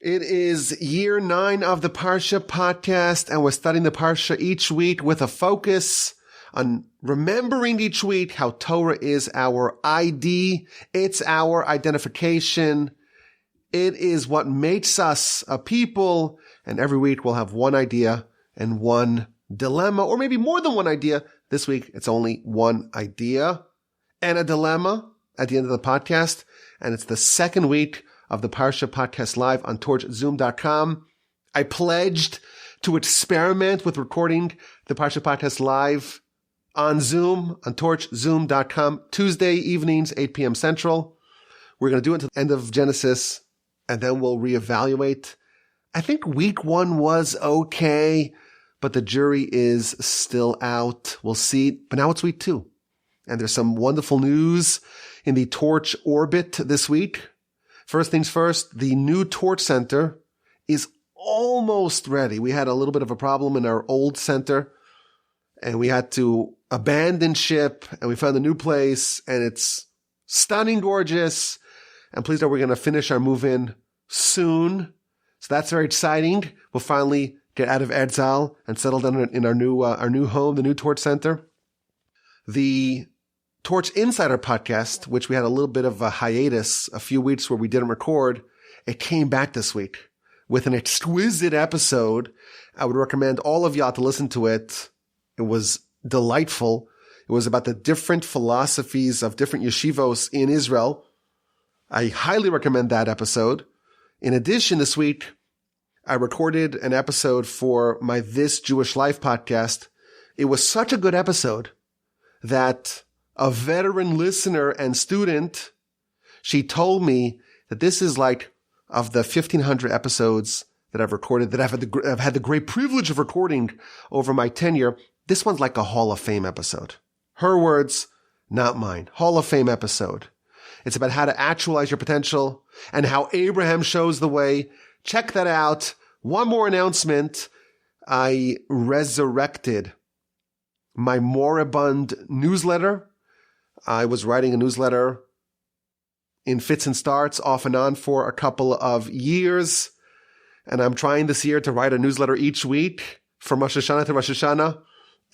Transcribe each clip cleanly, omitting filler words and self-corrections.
It is year 9 of the Parsha podcast, and we're studying the Parsha each week with a focus on remembering each week how Torah is our ID. It's our identification. It is what makes us a people, and every week we'll have one idea and one dilemma, or maybe more than one idea. This week it's only one idea and a dilemma at the end of the podcast, and it's the second week of the Parsha podcast live on torchzoom.com. I pledged to experiment with recording the Parsha podcast live on Zoom, on torchzoom.com, Tuesday evenings, 8 p.m. Central. We're going to do it to the end of Genesis, and then we'll reevaluate. I think week 1 was okay, but the jury is still out. We'll see. But now it's week 2. And there's some wonderful news in the Torch orbit this week. First things first, the new Torch Center is almost ready. We had a little bit of a problem in our old center, and we had to abandon ship, and we found a new place, and it's stunning, gorgeous. And please know we're going to finish our move-in soon. So that's very exciting. We'll finally get out of Edzal and settle down in our new home, the new Torch Center. The Torch Insider podcast, which we had a little bit of a hiatus, a few weeks where we didn't record, it came back this week with an exquisite episode. I would recommend all of y'all to listen to it. It was delightful. It was about the different philosophies of different yeshivos in Israel. I highly recommend that episode. In addition, this week, I recorded an episode for my This Jewish Life podcast. It was such a good episode that a veteran listener and student, she told me that this is like, of the 1,500 episodes that I've recorded, that I've had the great privilege of recording over my tenure, this one's like a Hall of Fame episode. Her words, not mine. Hall of Fame episode. It's about how to actualize your potential and how Abraham shows the way. Check that out. One more announcement. I resurrected my moribund newsletter. I was writing a newsletter in fits and starts off and on for a couple of years. And I'm trying this year to write a newsletter each week from Rosh Hashanah to Rosh Hashanah.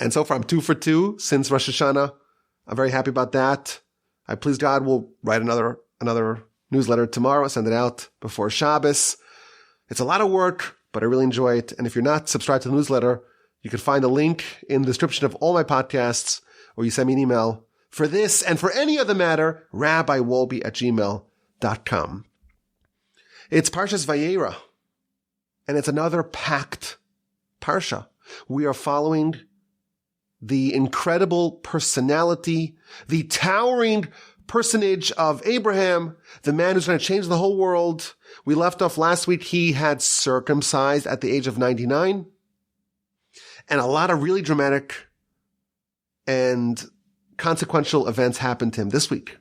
And so far I'm 2 for 2 since Rosh Hashanah. I'm very happy about that. I please God will write another newsletter tomorrow, send it out before Shabbos. It's a lot of work, but I really enjoy it. And if you're not subscribed to the newsletter, you can find a link in the description of all my podcasts, or you send me an email for this and for any other matter, rabbiwolbe@gmail.com. It's Parshas Vayeira, and it's another packed Parsha. We are following the incredible personality, the towering personage of Abraham, the man who's going to change the whole world. We left off last week. He had circumcised at the age of 99, and a lot of really dramatic and consequential events happened to him this week.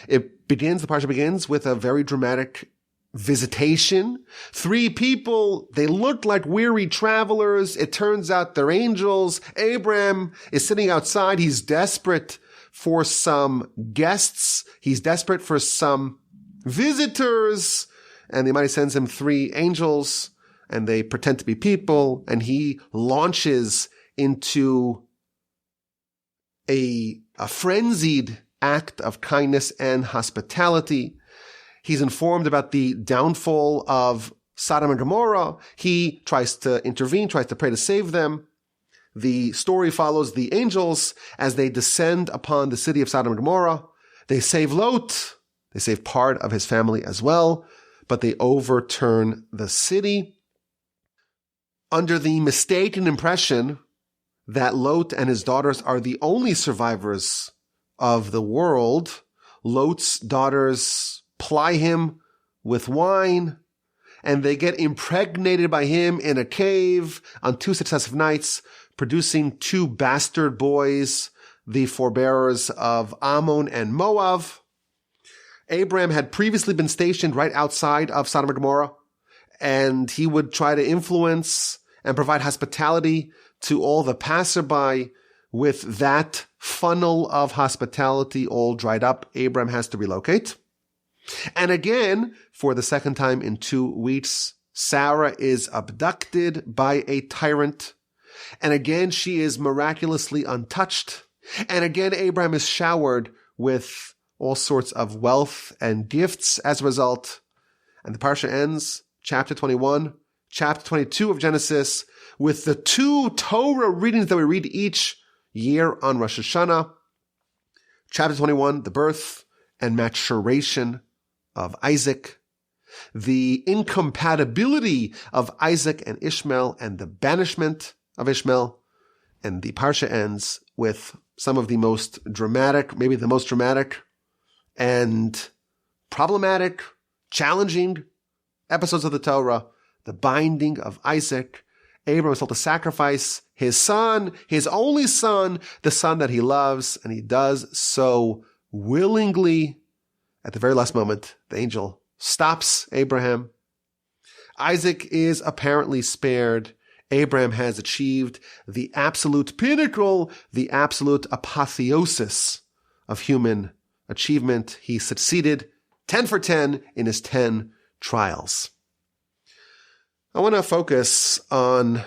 The Parsha begins with a very dramatic visitation. 3 people, they looked like weary travelers. It turns out they're angels. Abraham is sitting outside. He's desperate for some guests. He's desperate for some visitors. And the Almighty sends him 3 angels, and they pretend to be people, and he launches into a frenzied act of kindness and hospitality. He's informed about the downfall of Sodom and Gomorrah. He tries to intervene, tries to pray to save them. The story follows the angels as they descend upon the city of Sodom and Gomorrah. They save Lot. They save part of his family as well, but they overturn the city. Under the mistaken impression that Lot and his daughters are the only survivors of the world, Lot's daughters ply him with wine, and they get impregnated by him in a cave on 2 successive nights, producing 2 bastard boys, the forebearers of Ammon and Moab. Abraham had previously been stationed right outside of Sodom and Gomorrah, and he would try to influence and provide hospitality to all the passerby. With that funnel of hospitality all dried up, Abraham has to relocate. And again, for the second time in 2 weeks, Sarah is abducted by a tyrant. And again, she is miraculously untouched. And again, Abraham is showered with all sorts of wealth and gifts as a result. And the Parsha ends, chapter 21, chapter 22 of Genesis, with the 2 Torah readings that we read each year on Rosh Hashanah. Chapter 21, the birth and maturation of Isaac, the incompatibility of Isaac and Ishmael, and the banishment of Ishmael. And the Parsha ends with some of the most dramatic, maybe the most dramatic and problematic, challenging episodes of the Torah, the binding of Isaac. Abraham is told to sacrifice his son, his only son, the son that he loves, and he does so willingly. At the very last moment, the angel stops Abraham. Isaac is apparently spared. Abraham has achieved the absolute pinnacle, the absolute apotheosis of human achievement. He succeeded 10 for 10 in his 10 trials. I want to focus on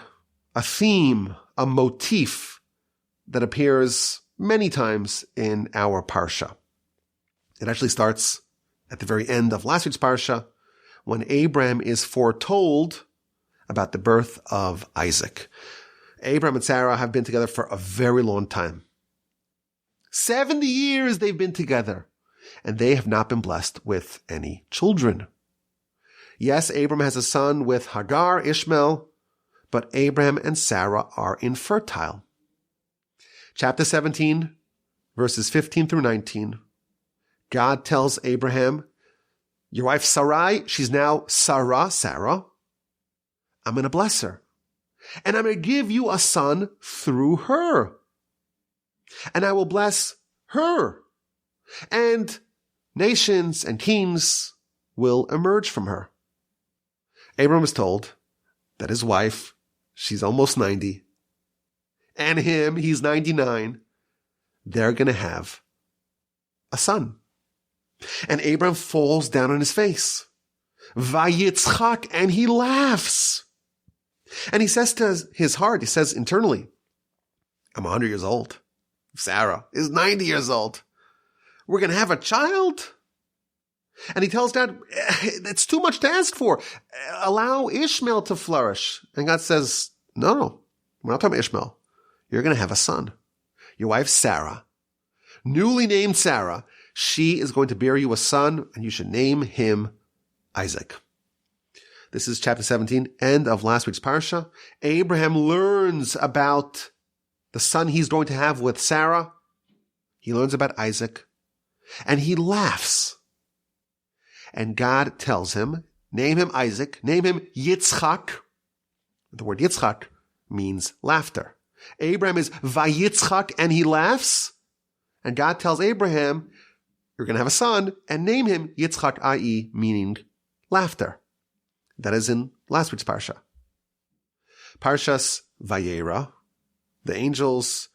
a theme, a motif that appears many times in our Parsha. It actually starts at the very end of last week's Parsha, when Abraham is foretold about the birth of Isaac. Abraham and Sarah have been together for a very long time. 70 years they've been together, and they have not been blessed with any children. Yes, Abraham has a son with Hagar, Ishmael, but Abraham and Sarah are infertile. Chapter 17, verses 15 through 19. God tells Abraham, your wife Sarai, she's now Sarah. I'm going to bless her. And I'm going to give you a son through her. And I will bless her. And nations and kings will emerge from her. Abraham is told that his wife, she's almost 90. And him, he's 99. They're going to have a son. And Abraham falls down on his face. Vayitzchak, and he laughs. And he says to his heart, he says internally, I'm 100 years old. Sarah is 90 years old. We're going to have a child? And he tells Dad, it's too much to ask for. Allow Ishmael to flourish. And God says, no, we're not talking about Ishmael. You're going to have a son. Your wife, Sarah, newly named Sarah, she is going to bear you a son, and you should name him Isaac. This is chapter 17, end of last week's Parsha. Abraham learns about the son he's going to have with Sarah. He learns about Isaac, and he laughs. And God tells him, name him Isaac, name him Yitzchak. The word Yitzchak means laughter. Abraham is Vayitzchak, and he laughs. And God tells Abraham, you're going to have a son, and name him Yitzchak, i.e., meaning laughter. That is in last week's Parsha. Parshas Vayeira. The angels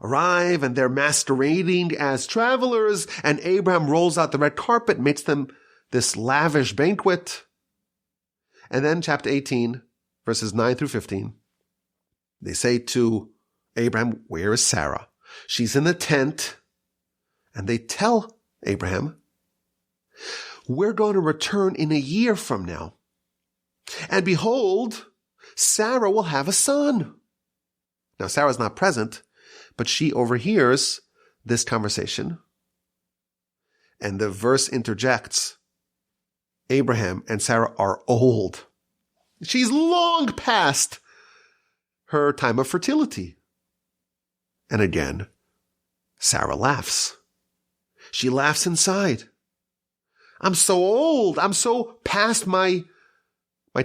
arrive, and they're masquerading as travelers, and Abraham rolls out the red carpet, makes them this lavish banquet. And then chapter 18, verses 9 through 15, they say to Abraham, where is Sarah? She's in the tent. And they tell Abraham, we're going to return in a year from now. And behold, Sarah will have a son. Now, Sarah's not present, but she overhears this conversation. And the verse interjects, Abraham and Sarah are old. She's long past her time of fertility. And again, Sarah laughs. She laughs inside. I'm so old. I'm so past my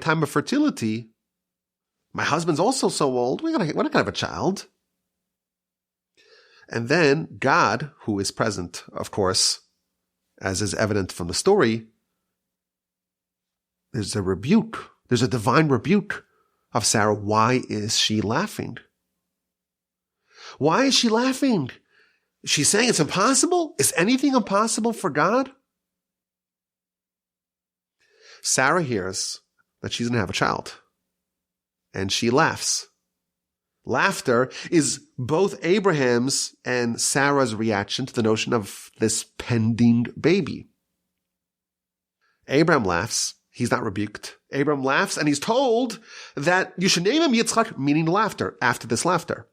time of fertility. My husband's also so old. We're not going to have a child. And then God, who is present, of course, as is evident from the story, there's a rebuke. There's a divine rebuke of Sarah. Why is she laughing? Why is she laughing? She's saying it's impossible? Is anything impossible for God? Sarah hears that she's going to have a child, and she laughs. Laughter is both Abraham's and Sarah's reaction to the notion of this pending baby. Abraham laughs. He's not rebuked. Abraham laughs, and he's told that you should name him Yitzchak, meaning laughter, after this laughter.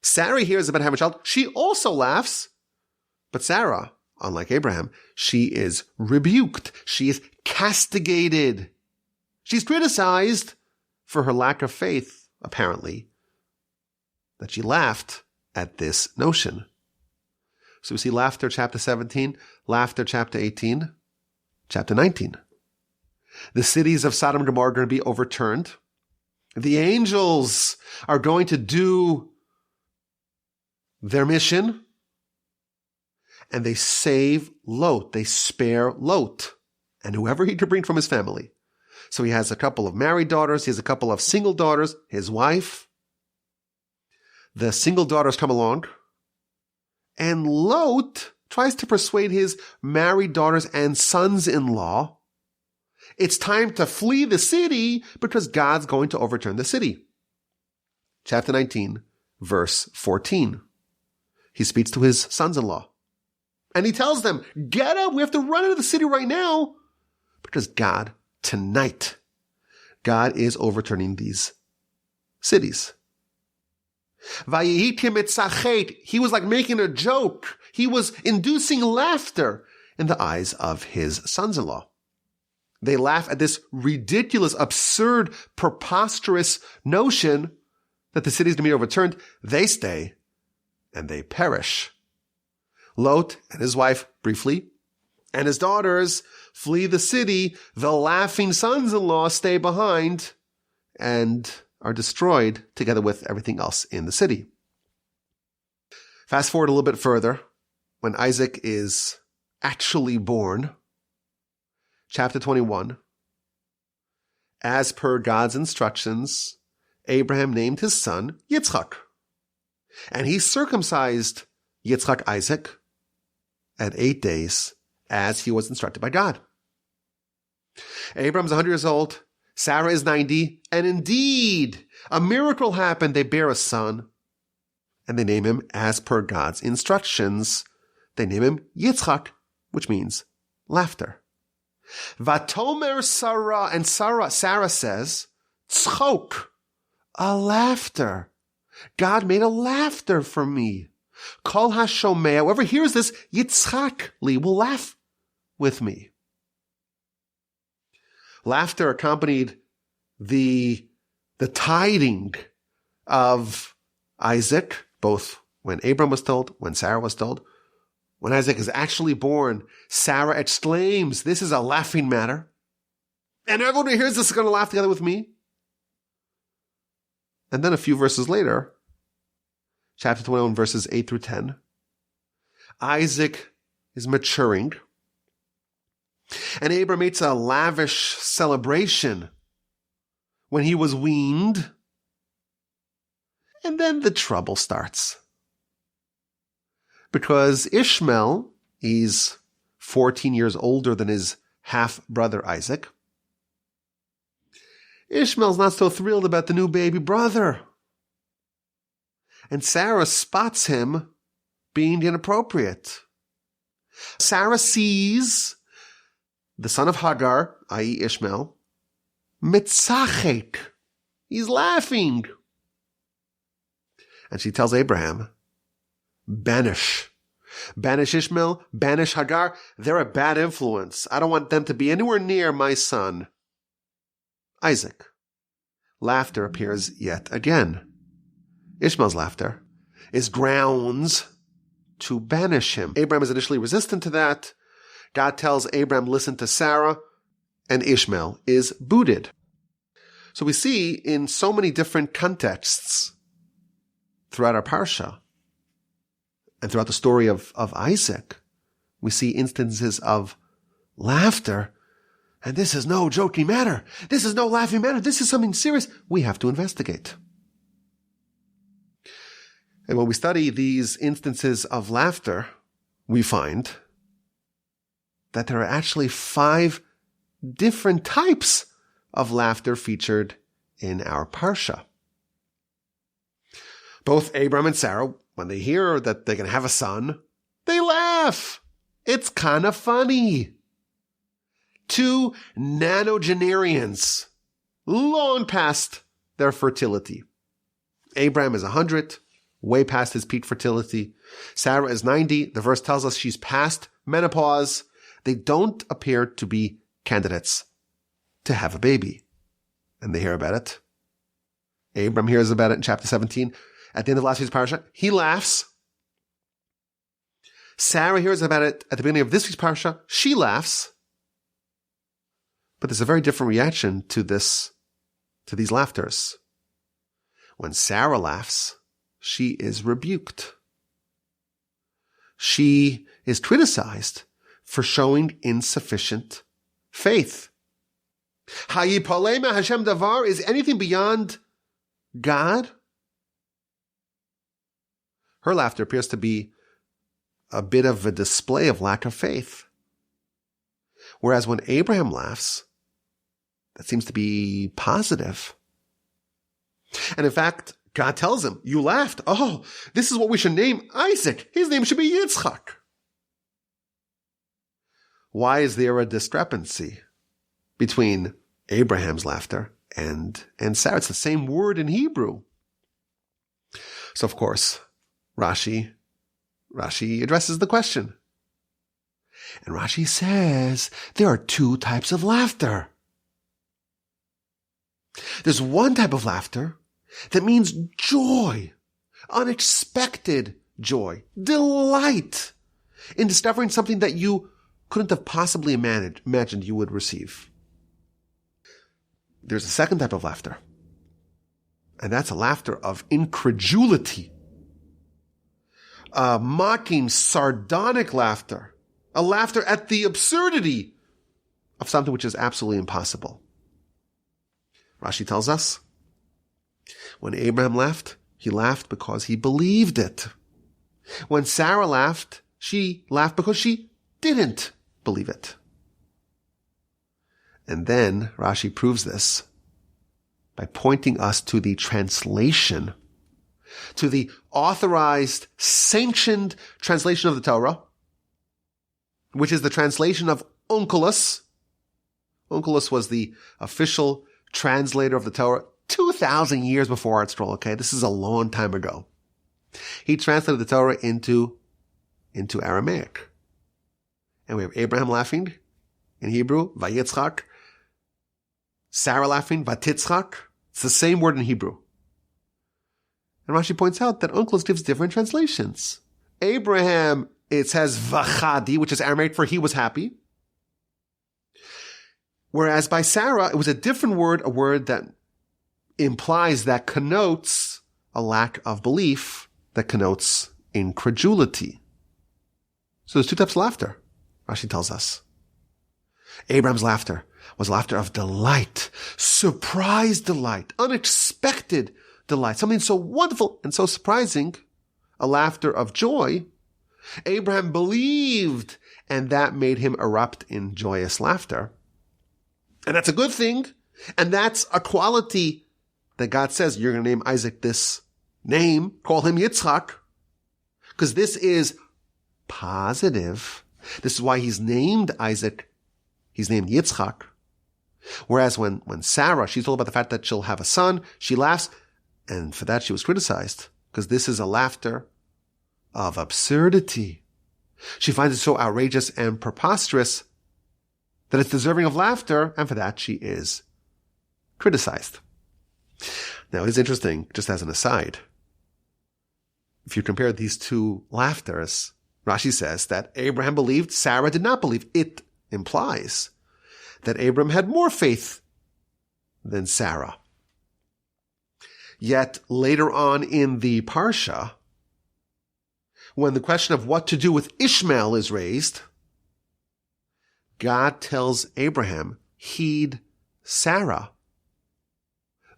Sarah hears about having a child. She also laughs. But Sarah, unlike Abraham, she is rebuked. She is castigated. She's criticized for her lack of faith, apparently, that she laughed at this notion. So we see laughter chapter 17, laughter chapter 18, chapter 19. The cities of Sodom and Gomorrah are going to be overturned. The angels are going to do their mission, and they save Lot. They spare Lot and whoever he could bring from his family. So he has a couple of married daughters. He has a couple of single daughters, his wife. The single daughters come along, and Lot tries to persuade his married daughters and sons-in-law it's time to flee the city because God's going to overturn the city. Chapter 19, verse 14. He speaks to his sons-in-law, and he tells them, get up, we have to run into the city right now, because tonight, God is overturning these cities. He was like making a joke. He was inducing laughter in the eyes of his sons-in-law. They laugh at this ridiculous, absurd, preposterous notion that the city is going to be overturned. They stay and they perish. Lot and his wife briefly, and his daughters flee the city. The laughing sons-in-law stay behind and are destroyed together with everything else in the city. Fast forward a little bit further, when Isaac is actually born, chapter 21. As per God's instructions, Abraham named his son Yitzchak, and he circumcised Yitzchak Isaac at 8 days as he was instructed by God. Abraham's 100 years old, Sarah is 90, and indeed, a miracle happened. They bear a son, and they name him as per God's instructions. They name him Yitzchak, which means laughter. Vatomer Sarah, and Sarah says, tzchok, a laughter. God made a laughter for me. Kol hashomea, whoever hears this, Yitzchak li, will laugh with me. Laughter accompanied the tiding of Isaac, both when Abram was told, when Sarah was told. When Isaac is actually born, Sarah exclaims, this is a laughing matter. And everyone who hears this is going to laugh together with me. And then a few verses later, chapter 21, verses 8 through 10, Isaac is maturing. And Abram makes a lavish celebration when he was weaned. And then the trouble starts. Because Ishmael, he's 14 years older than his half-brother Isaac. Ishmael's not so thrilled about the new baby brother. And Sarah spots him being inappropriate. Sarah sees the son of Hagar, i.e. Ishmael, mitzachek. He's laughing. And she tells Abraham, banish Ishmael, banish Hagar. They're a bad influence. I don't want them to be anywhere near my son, Isaac. Laughter appears yet again. Ishmael's laughter is grounds to banish him. Abraham is initially resistant to that. God tells Abraham, listen to Sarah, and Ishmael is booted. So we see in so many different contexts throughout our Parsha, and throughout the story of Isaac, we see instances of laughter. And this is no joking matter. This is no laughing matter. This is something serious. We have to investigate. And when we study these instances of laughter, we find that there are actually 5 different types of laughter featured in our Parsha. Both Abraham and Sarah, when they hear that they're going to have a son, they laugh. It's kind of funny. Two nonagenarians, long past their fertility. Abraham is 100, way past his peak fertility. Sarah is 90. The verse tells us she's past menopause. They don't appear to be candidates to have a baby. And they hear about it. Abraham hears about it in chapter 17. At the end of last week's Parsha, he laughs. Sarah hears about it at the beginning of this week's Parsha. She laughs. But there's a very different reaction to these laughters. When Sarah laughs, she is rebuked. She is criticized for showing insufficient faith. Hayipalema Hashem davar, is anything beyond God? Her laughter appears to be a bit of a display of lack of faith. Whereas when Abraham laughs, that seems to be positive. And in fact, God tells him, you laughed. Oh, this is what we should name Isaac. His name should be Yitzchak. Why is there a discrepancy between Abraham's laughter and Sarah? It's the same word in Hebrew. So of course, Rashi addresses the question. And Rashi says there are two types of laughter. There's one type of laughter that means joy, unexpected joy, delight in discovering something that you couldn't have possibly imagined you would receive. There's a second type of laughter, and that's a laughter of incredulity. A mocking, sardonic laughter. A laughter at the absurdity of something which is absolutely impossible. Rashi tells us, when Abraham laughed, he laughed because he believed it. When Sarah laughed, she laughed because she didn't believe it. And then Rashi proves this by pointing us to the translation, to the authorized, sanctioned translation of the Torah, which is the translation of Onkelos. Onkelos was the official translator of the Torah 2,000 years before Art Scroll, okay? This is a long time ago. He translated the Torah into Aramaic. And we have Abraham laughing in Hebrew, Vayitzchak. Sarah laughing, Vatitzchak. It's the same word in Hebrew. And Rashi points out that Onkelos gives different translations. Abraham, it says Vachadi, which is Aramaic for he was happy. Whereas by Sarah, it was a different word, a word that implies, that connotes a lack of belief, that connotes incredulity. So there's two types of laughter, Rashi tells us. Abraham's laughter was laughter of delight, surprise delight, unexpected delight, something so wonderful and so surprising, a laughter of joy. Abraham believed, and that made him erupt in joyous laughter. And that's a good thing, and that's a quality that God says, you're going to name Isaac this name, call him Yitzchak, because this is positive. This is why he's named Isaac. He's named Yitzchak. Whereas when Sarah, she's told about the fact that she'll have a son, she laughs, and for that she was criticized, because this is a laughter of absurdity. She finds it so outrageous and preposterous that it's deserving of laughter, and for that she is criticized. Now, it is interesting, just as an aside, if you compare these two laughters, Rashi says that Abraham believed, Sarah did not believe. It implies that Abraham had more faith than Sarah. Yet later on in the Parsha, when the question of what to do with Ishmael is raised, God tells Abraham, heed Sarah.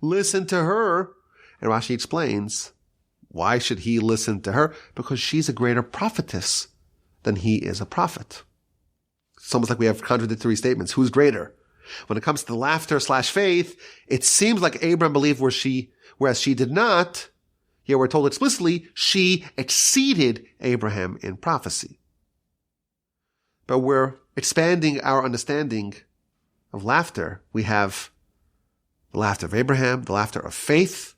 Listen to her. And Rashi explains, why should he listen to her? Because she's a greater prophetess than he is a prophet. It's almost like we have contradictory statements. Who's greater? When it comes to laughter/faith, it seems like Abraham believed whereas she did not. Here we're told explicitly, she exceeded Abraham in prophecy. But we're expanding our understanding of laughter. We have the laughter of Abraham, the laughter of faith,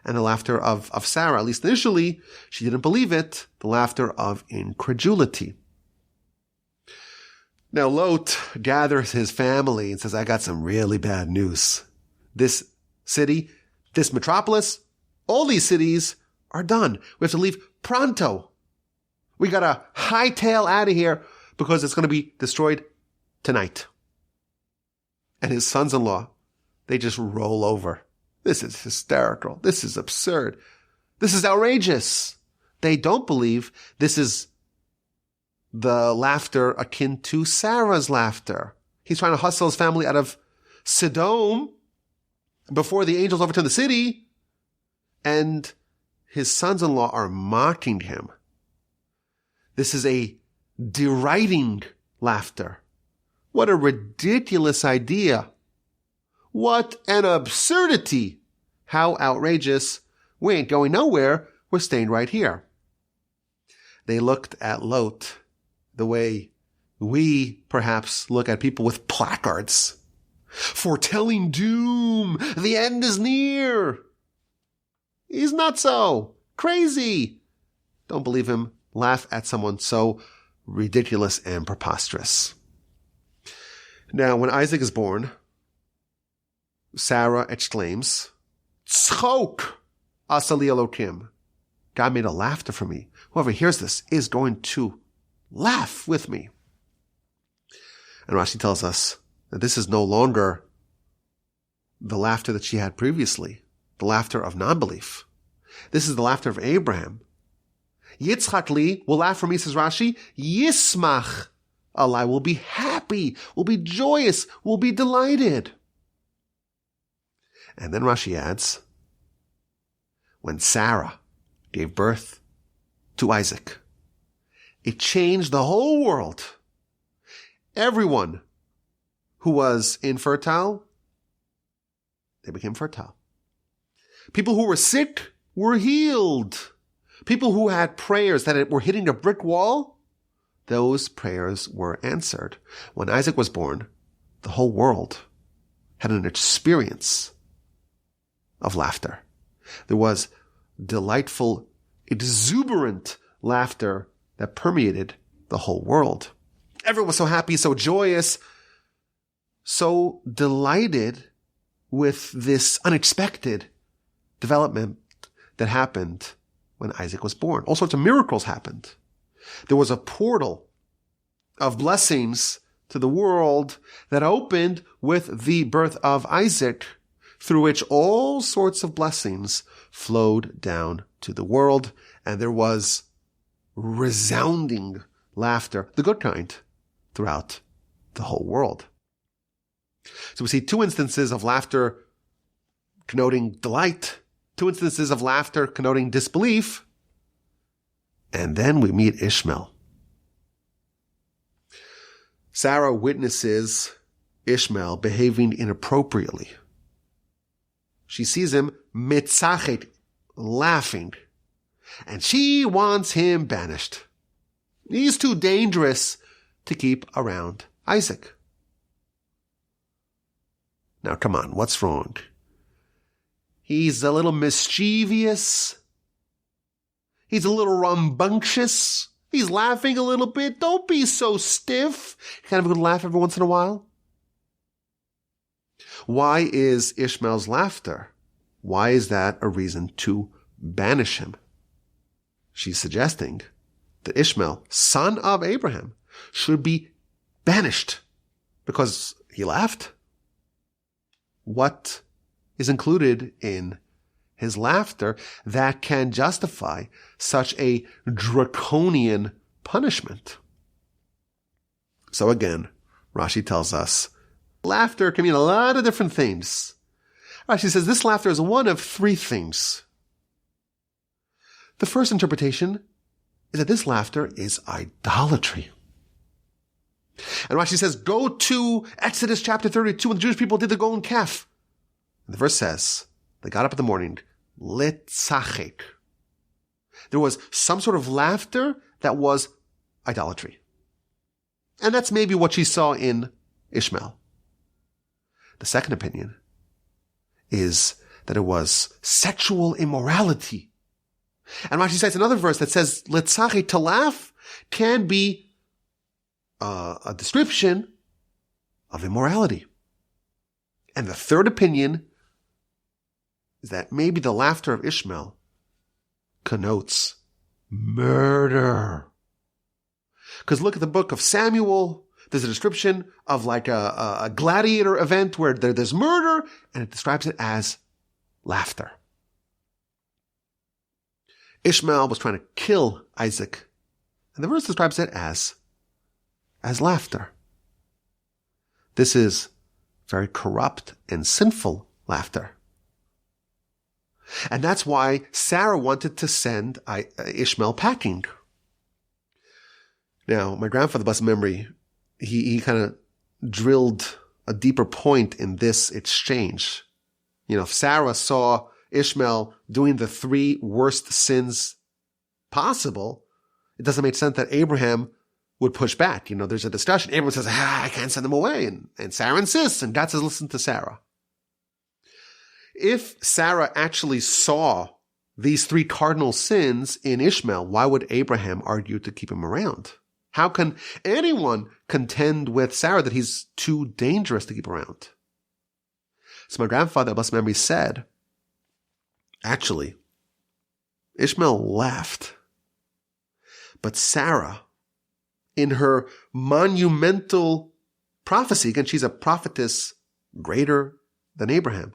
and the laughter of Sarah. At least initially, she didn't believe it, the laughter of incredulity. Now Lot gathers his family and says, I got some really bad news. This city, this metropolis, all these cities are done. We have to leave pronto. We got to hightail out of here because it's going to be destroyed tonight. And his sons-in-law, they just roll over. This is hysterical. This is absurd. This is outrageous. They don't believe this is the laughter akin to Sarah's laughter. He's trying to hustle his family out of Sodom before the angels overturn the city. And his sons-in-law are mocking him. This is a deriding laughter. What a ridiculous idea. What an absurdity. How outrageous. We ain't going nowhere. We're staying right here. They looked at Lot the way we perhaps look at people with placards. Foretelling doom. The end is near. He's not so crazy. Don't believe him. Laugh at someone so ridiculous and preposterous. Now, when Isaac is born, Sarah exclaims, Tzchok asali Elokim. God made a laughter for me. Whoever hears this is going to laugh with me. And Rashi tells us that this is no longer the laughter that she had previously, the laughter of non-belief. This is the laughter of Abraham. Yitzchak li will laugh for me, says Rashi. Yismach alai will be happy, will be joyous, will be delighted. And then Rashi adds, when Sarah gave birth to Isaac, it changed the whole world. Everyone who was infertile, they became fertile. People who were sick were healed. People who had prayers that were hitting a brick wall, those prayers were answered. When Isaac was born, the whole world had an experience of laughter. There was delightful, exuberant laughter that permeated the whole world. Everyone was so happy, so joyous, so delighted with this unexpected development that happened when Isaac was born. All sorts of miracles happened. There was a portal of blessings to the world that opened with the birth of Isaac, through which all sorts of blessings flowed down to the world, and there was resounding laughter, the good kind, throughout the whole world. So we see two instances of laughter connoting delight, two instances of laughter connoting disbelief, and then we meet Ishmael. Sarah witnesses Ishmael behaving inappropriately. She sees him mitzachet, laughing, and she wants him banished. He's too dangerous to keep around Isaac. Now come on, what's wrong? He's a little mischievous. He's a little rambunctious. He's laughing a little bit. Don't be so stiff. Kind of a good laugh every once in a while. Why is Ishmael's laughter? Why is that a reason to banish him? She's suggesting that Ishmael, son of Abraham, should be banished because he laughed. What is included in his laughter that can justify such a draconian punishment? So again, Rashi tells us, laughter can mean a lot of different things. Rashi says this laughter is one of three things. The first interpretation is that this laughter is idolatry. And Rashi says, go to Exodus chapter 32 when the Jewish people did the golden calf. And the verse says, they got up in the morning, litzachek. There was some sort of laughter that was idolatry. And that's maybe what she saw in Ishmael. The second opinion is that it was sexual immorality. And Rashi cites another verse that says, litzachek, to laugh, can be a description of immorality. And the third opinion is that maybe the laughter of Ishmael connotes murder. Because look at the book of Samuel. There's a description of like a gladiator event where there's murder, and it describes it as laughter. Ishmael was trying to kill Isaac, and the verse describes it as laughter. This is very corrupt and sinful laughter. And that's why Sarah wanted to send Ishmael packing. Now, my grandfather, blessed memory, he kind of drilled a deeper point in this exchange. You know, if Sarah saw Ishmael doing the three worst sins possible, it doesn't make sense that Abraham would push back. You know, there's a discussion. Abraham says, I can't send them away. And Sarah insists, and God says, listen to Sarah. If Sarah actually saw these three cardinal sins in Ishmael, why would Abraham argue to keep him around? How can anyone contend with Sarah that he's too dangerous to keep around? So my grandfather, blessed memory, said, actually, Ishmael left. But Sarah, in her monumental prophecy, again, she's a prophetess greater than Abraham,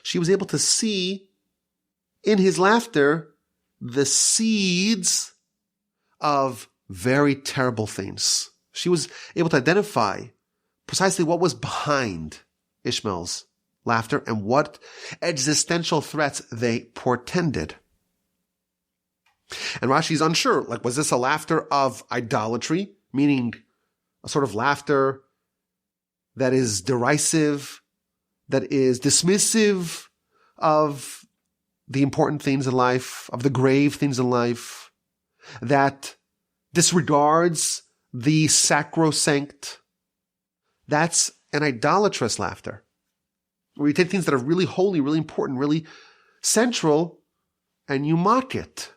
she was able to see in his laughter the seeds of very terrible things. She was able to identify precisely what was behind Ishmael's laughter and what existential threats they portended. And Rashi's unsure, like, was this a laughter of idolatry, meaning a sort of laughter that is derisive, that is dismissive of the important things in life, of the grave things in life, that disregards the sacrosanct? That's an idolatrous laughter, where you take things that are really holy, really important, really central, and you mock it.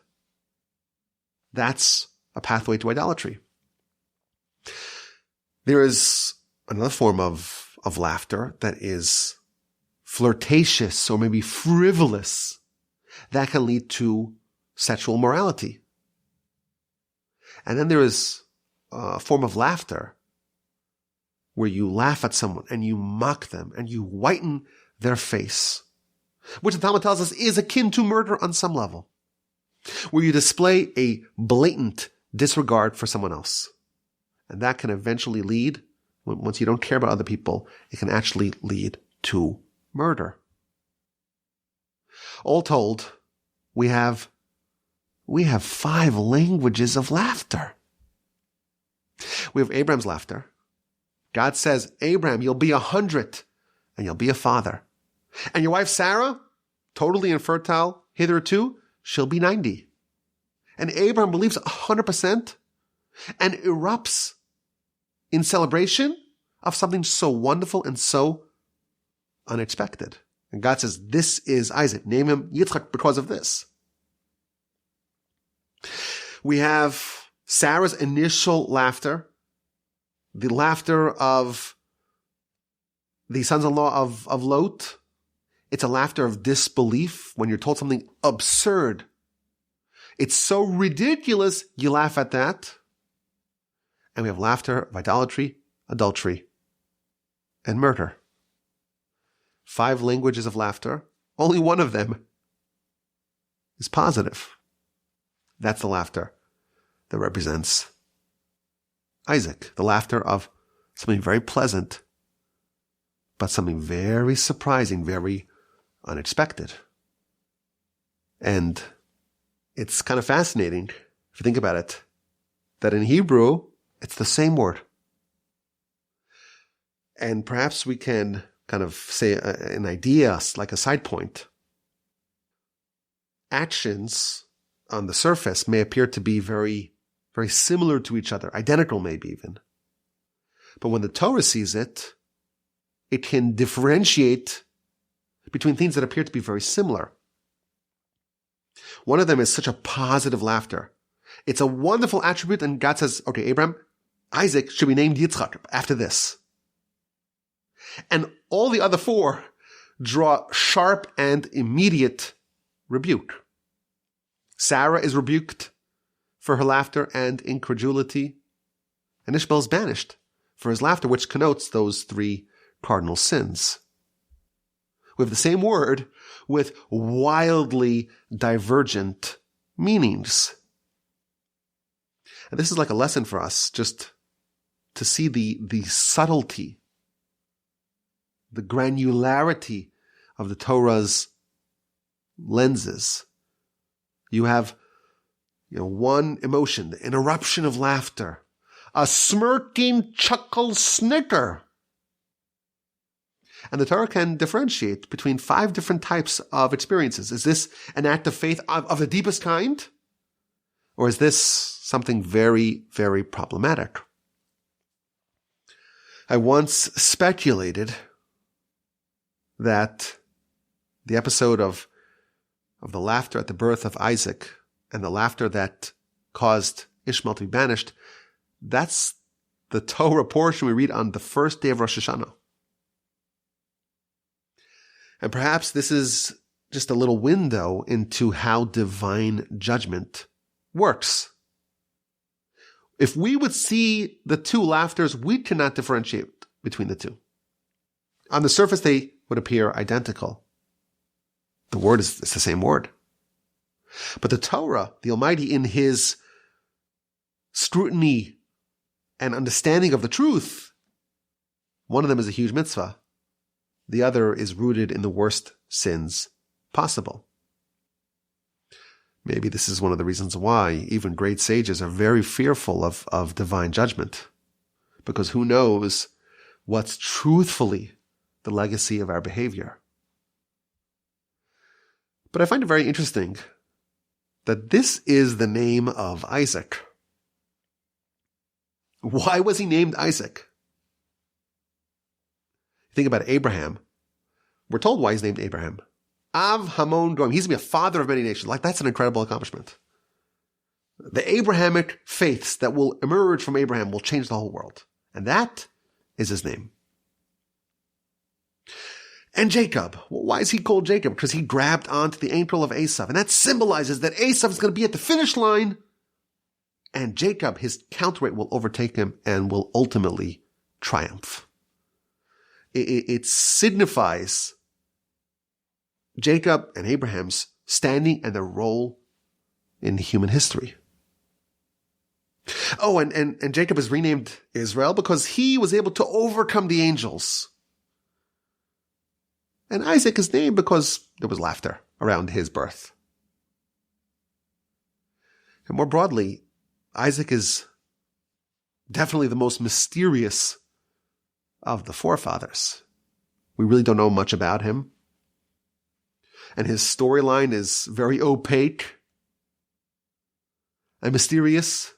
That's a pathway to idolatry. There is another form of laughter that is flirtatious or maybe frivolous, that can lead to sexual morality. And then there is a form of laughter where you laugh at someone and you mock them and you whiten their face, which the Talmud tells us is akin to murder on some level, where you display a blatant disregard for someone else. And that can eventually lead, once you don't care about other people, it can actually lead to murder. All told, we have 5 languages of laughter. We have Abraham's laughter. God says, Abraham, you'll be 100 and you'll be a father. And your wife Sarah, totally infertile hitherto, she'll be 90. And Abraham believes 100% and erupts in celebration of something so wonderful and so unexpected. And God says, this is Isaac. Name him Yitzchak because of this. We have Sarah's initial laughter, the laughter of the sons-in-law of Lot. It's a laughter of disbelief when you're told something absurd. It's so ridiculous, you laugh at that. And we have laughter of idolatry, adultery, and murder. 5 languages of laughter. Only one of them is positive. That's the laughter that represents Isaac, the laughter of something very pleasant, but something very surprising, very unexpected. And it's kind of fascinating, if you think about it, that in Hebrew, it's the same word. And perhaps we can kind of say an idea, like a side point. Actions on the surface may appear to be very, very similar to each other, identical maybe even. But when the Torah sees it, it can differentiate between things that appear to be very similar. One of them is such a positive laughter. It's a wonderful attribute, and God says, okay, Abraham, Isaac should be named Yitzchak after this. And all the other four draw sharp and immediate rebuke. Sarah is rebuked for her laughter and incredulity, and Ishmael is banished for his laughter, which connotes those three cardinal sins. We have the same word with wildly divergent meanings. And this is like a lesson for us, just to see the subtlety, the granularity of the Torah's lenses. You have, one emotion, an eruption of laughter, a smirking chuckle snicker. And the Torah can differentiate between 5 different types of experiences. Is this an act of faith of the deepest kind? Or is this something very, very problematic? I once speculated that the episode of the laughter at the birth of Isaac and the laughter that caused Ishmael to be banished, that's the Torah portion we read on the first day of Rosh Hashanah. And perhaps this is just a little window into how divine judgment works. If we would see the two laughters, we cannot differentiate between the two. On the surface, they would appear identical. The word is the same word. But the Torah, the Almighty, in his scrutiny and understanding of the truth, one of them is a huge mitzvah. The other is rooted in the worst sins possible. Maybe this is one of the reasons why even great sages are very fearful of divine judgment, because who knows what's truthfully the legacy of our behavior. But I find it very interesting that this is the name of Isaac. Why was he named Isaac? Think about Abraham. We're told why he's named Abraham. Av Hamon Goim. He's going to be a father of many nations. Like, that's an incredible accomplishment. The Abrahamic faiths that will emerge from Abraham will change the whole world. And that is his name. And Jacob. Well, why is he called Jacob? Because he grabbed onto the ankle of Esau. And that symbolizes that Esau is going to be at the finish line. And Jacob, his counterweight, will overtake him and will ultimately triumph. It signifies Jacob and Abraham's standing and their role in human history. Oh, and Jacob is renamed Israel because he was able to overcome the angels. And Isaac is named because there was laughter around his birth. And more broadly, Isaac is definitely the most mysterious of the forefathers. We really don't know much about him. And his storyline is very opaque and mysterious.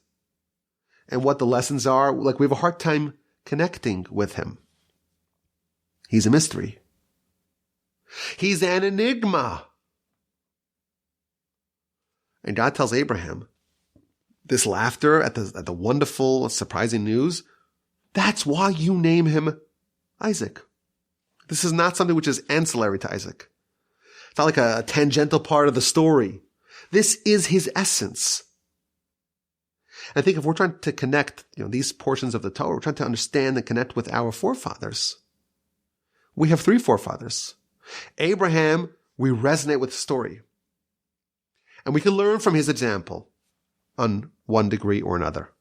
And what the lessons are, like, we have a hard time connecting with him. He's a mystery. He's an enigma. And God tells Abraham, this laughter at the wonderful, surprising news, that's why you name him Isaac. This is not something which is ancillary to Isaac. It's not like a tangential part of the story. This is his essence. And I think if we're trying to connect, these portions of the Torah, we're trying to understand and connect with our forefathers. We have 3 forefathers. Abraham, we resonate with the story. And we can learn from his example on one degree or another.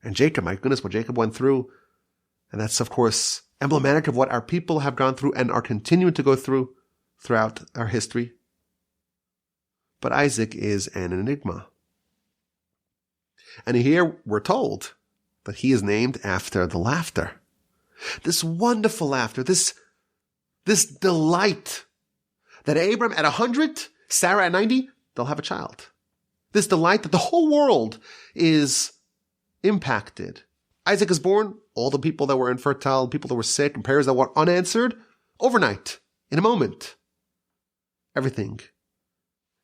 And Jacob, my goodness, what Jacob went through. And that's, of course, emblematic of what our people have gone through and are continuing to go through throughout our history. But Isaac is an enigma. And here we're told that he is named after the laughter. This wonderful laughter, this delight that Abram at 100, Sarah at 90, they'll have a child. This delight that the whole world is impacted. Isaac is born, all the people that were infertile, people that were sick, and prayers that were unanswered, overnight, in a moment. Everything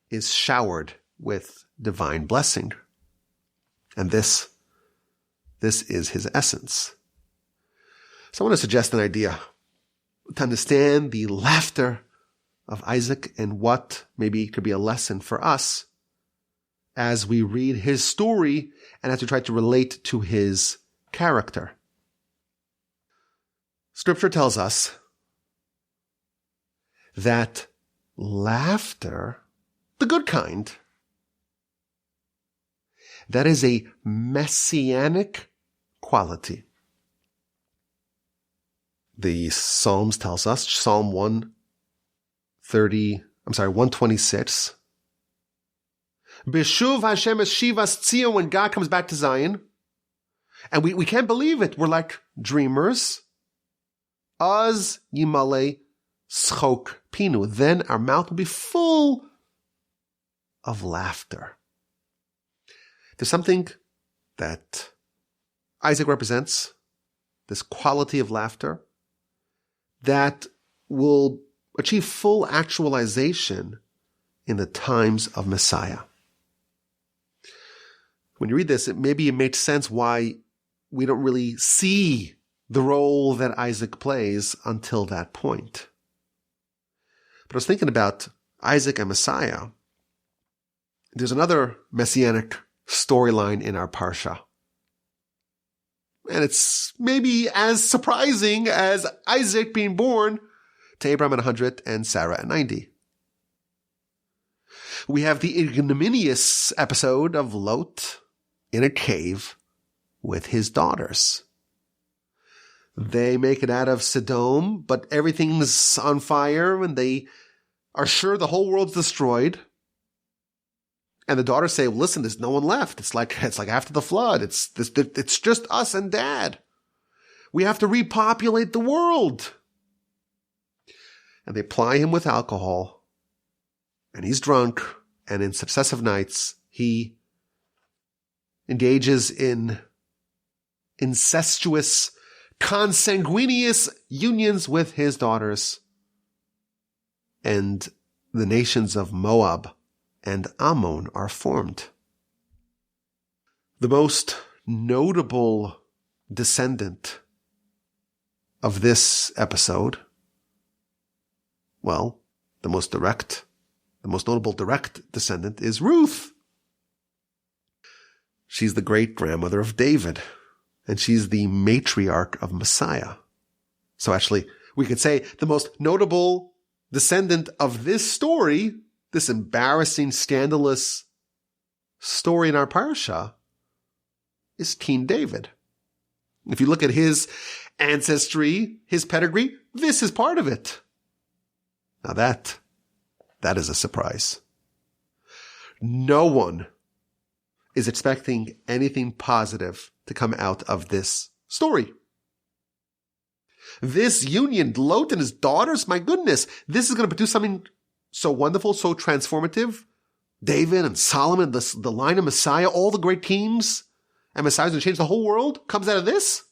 is showered with divine blessing. And this is his essence. So I want to suggest an idea to understand the laughter of Isaac and what maybe could be a lesson for us as we read his story and as we try to relate to his character. Scripture tells us that laughter, the good kind, that is a messianic quality. The Psalms tells us, Psalm 126, B'shuv Hashem Shivas Tzion, when God comes back to Zion, and we can't believe it. We're like dreamers. Az Yimale Schok Pinu. Then our mouth will be full of laughter. There's something that Isaac represents, this quality of laughter, that will achieve full actualization in the times of Messiah. When you read this, maybe it makes sense why we don't really see the role that Isaac plays until that point. But I was thinking about Isaac and Messiah. There's another messianic storyline in our Parsha. And it's maybe as surprising as Isaac being born to Abraham at 100 and Sarah at 90. We have the ignominious episode of Lot in a cave with his daughters. They make it out of Sodom, but everything's on fire and they are sure the whole world's destroyed. And the daughters say, listen, there's no one left. It's like after the flood. It's just us and Dad. We have to repopulate the world. And they ply him with alcohol. And he's drunk. And in successive nights, he engages in incestuous, consanguineous unions with his daughters. And the nations of Moab and Ammon are formed. The most notable descendant of this episode, well, the most notable direct descendant is Ruth. She's the great-grandmother of David, and she's the matriarch of Messiah. So actually, we could say the most notable descendant of this story, this embarrassing, scandalous story in our Parsha, is King David. If you look at his ancestry, his pedigree, this is part of it. Now that is a surprise. No one is expecting anything positive to come out of this story. This union, Lot and his daughters, my goodness, this is going to produce something so wonderful, so transformative. David and Solomon, the line of Messiah, all the great kings, and Messiah's going to change the whole world, comes out of this?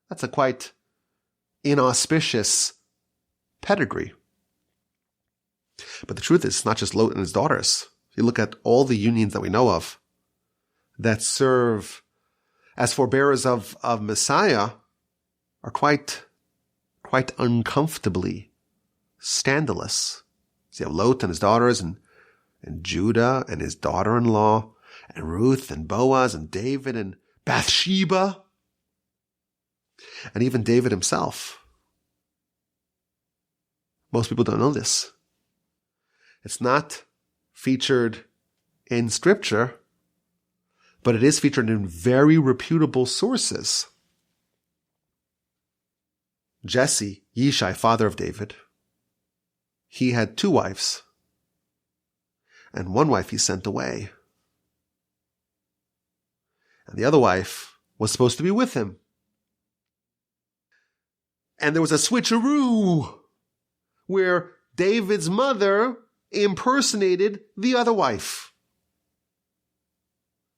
That's a quite inauspicious pedigree. But the truth is, it's not just Lot and his daughters. If you look at all the unions that we know of that serve as forebearers of Messiah, are quite uncomfortably scandalous. So you have Lot and his daughters, and Judah and his daughter-in-law, and Ruth and Boaz and David and Bathsheba, and even David himself. Most people don't know this. It's not featured in Scripture, but it is featured in very reputable sources. Jesse, Yishai, father of David, he had 2 wives, and one wife he sent away. And the other wife was supposed to be with him. And there was a switcheroo where David's mother impersonated the other wife.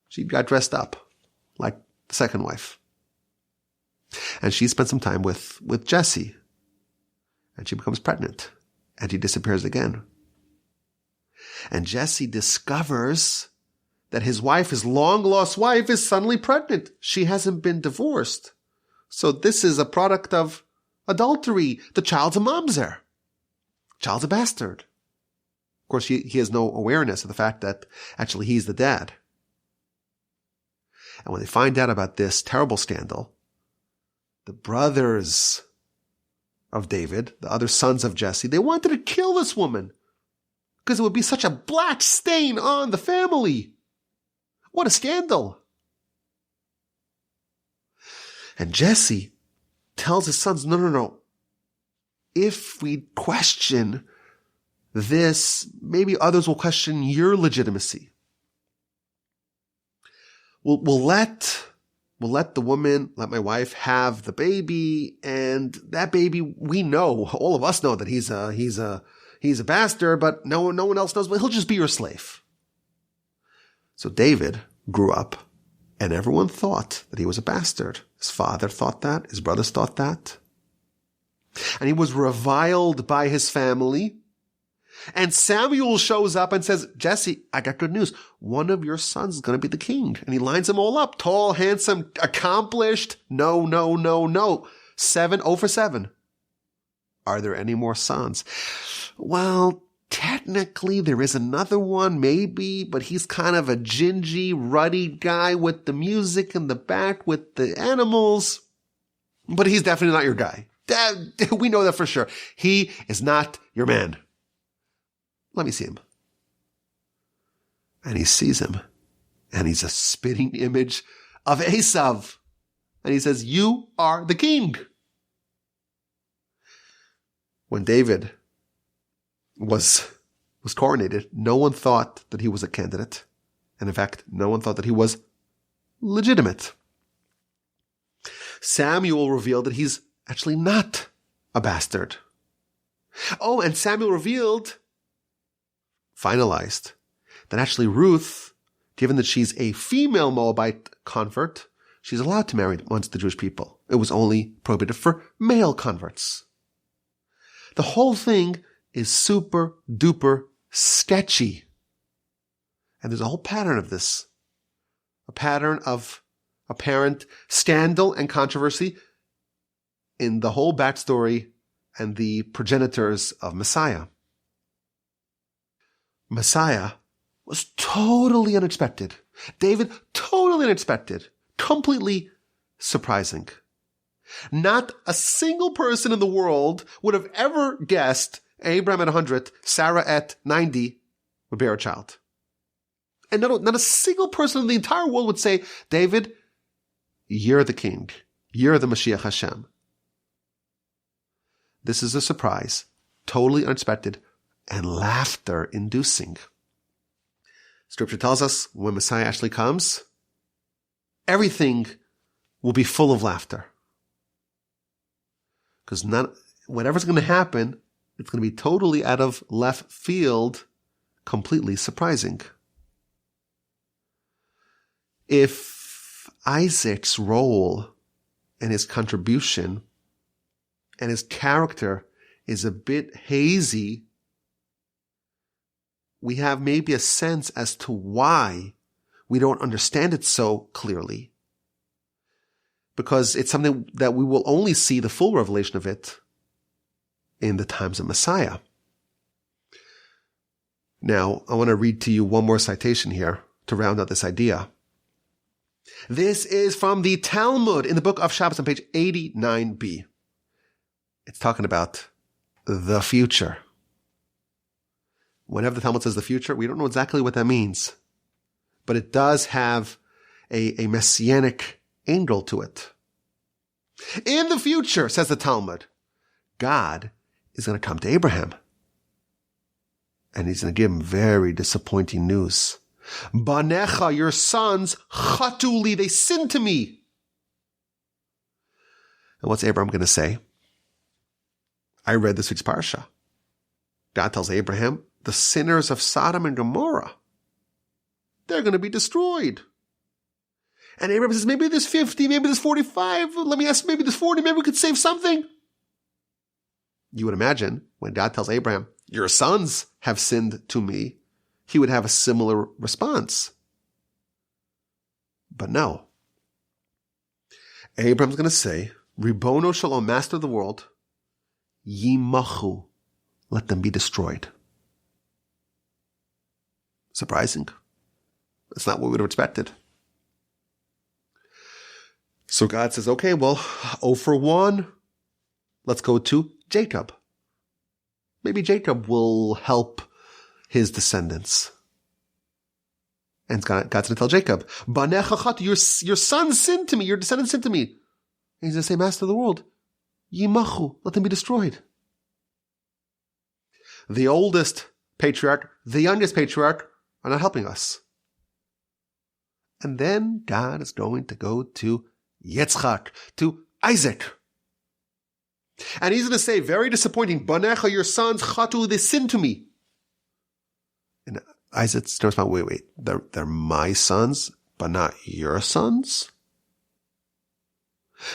She got dressed up like the second wife. And she spent some time with Jesse. And she becomes pregnant. And he disappears again. And Jesse discovers that his wife, his long-lost wife, is suddenly pregnant. She hasn't been divorced. So this is a product of adultery. The child's a mamzer. Child's a bastard. Of course, he has no awareness of the fact that actually he's the dad. And when they find out about this terrible scandal, the brothers of David, the other sons of Jesse, they wanted to kill this woman because it would be such a black stain on the family. What a scandal. And Jesse tells his sons, no. If we question this, maybe others will question your legitimacy. We'll let my wife have the baby, and that baby, we know, all of us know that he's a bastard, but no one else knows, but he'll just be your slave. So David grew up, and everyone thought that he was a bastard. His father thought that, his brothers thought that. And he was reviled by his family. And Samuel shows up and says, Jesse, I got good news. One of your sons is going to be the king. And he lines them all up. Tall, handsome, accomplished. No. 0 for 7. Are there any more sons? Well, technically there is another one, maybe, but he's kind of a gingy, ruddy guy with the music in the back with the animals. But he's definitely not your guy. We know that for sure. He is not your man. Let me see him. And he sees him. And he's a spitting image of Esav. And he says, you are the king. When David was coronated, no one thought that he was a candidate. And in fact, no one thought that he was legitimate. Samuel revealed that he's actually not a bastard. Oh, and Samuel finalized, that actually Ruth, given that she's a female Moabite convert, she's allowed to marry amongst the Jewish people. It was only prohibited for male converts. The whole thing is super duper sketchy. And there's a whole pattern of this. A pattern of apparent scandal and controversy in the whole backstory and the progenitors of Messiah. Messiah was totally unexpected. David, totally unexpected. Completely surprising. Not a single person in the world would have ever guessed Abraham at 100, Sarah at 90 would bear a child. And not a single person in the entire world would say, David, you're the king. You're the Mashiach Hashem. This is a surprise, totally unexpected, and laughter-inducing. Scripture tells us when Messiah actually comes, everything will be full of laughter. Because whatever's going to happen, it's going to be totally out of left field, completely surprising. If Isaac's role and his contribution and his character is a bit hazy, we have maybe a sense as to why we don't understand it so clearly. Because it's something that we will only see the full revelation of it in the times of Messiah. Now, I want to read to you one more citation here to round out this idea. This is from the Talmud in the book of Shabbos on page 89b. It's talking about the future. Whenever the Talmud says the future, we don't know exactly what that means. But it does have a messianic angle to it. In the future, says the Talmud, God is going to come to Abraham. And he's going to give him very disappointing news. Banecha, your sons, chatuli, they sinned to me. And what's Abraham going to say? I read this week's Parsha. God tells Abraham, the sinners of Sodom and Gomorrah, they're going to be destroyed. And Abraham says, maybe there's 50, maybe there's 45. Let me ask, maybe there's 40, maybe we could save something. You would imagine when God tells Abraham, your sons have sinned to me, he would have a similar response. But no. Abraham's going to say, Ribono Shalom, master of the world, Yimachu, let them be destroyed. Surprising. That's not what we would have expected. So God says, okay, well, 0 for 1. Let's go to Jacob. Maybe Jacob will help his descendants. And God's going to tell Jacob, your sons sinned to me, your descendants sinned to me. And he's going to say, master of the world, Yimachu, let them be destroyed. The oldest patriarch, the youngest patriarch are not helping us. And then God is going to go to Yitzchak, to Isaac. And he's going to say, very disappointing, Banecha, your sons, chatu, they sinned to me. And Isaac's going to respond, wait, they're my sons, but not your sons?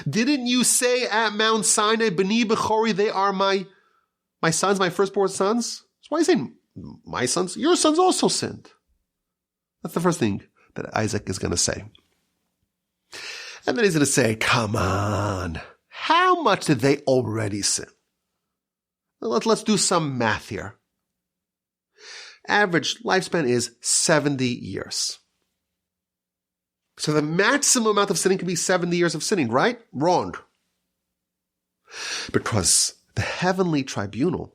Didn't you say at Mount Sinai, B'ni B'chori, they are my sons, my firstborn sons? So why are you saying my sons? Your sons also sinned. That's the first thing that Isaac is going to say. And then he's going to say, come on, how much did they already sin? Let's do some math here. Average lifespan is 70 years. So the maximum amount of sinning can be 70 years of sinning, right? Wrong. Because the heavenly tribunal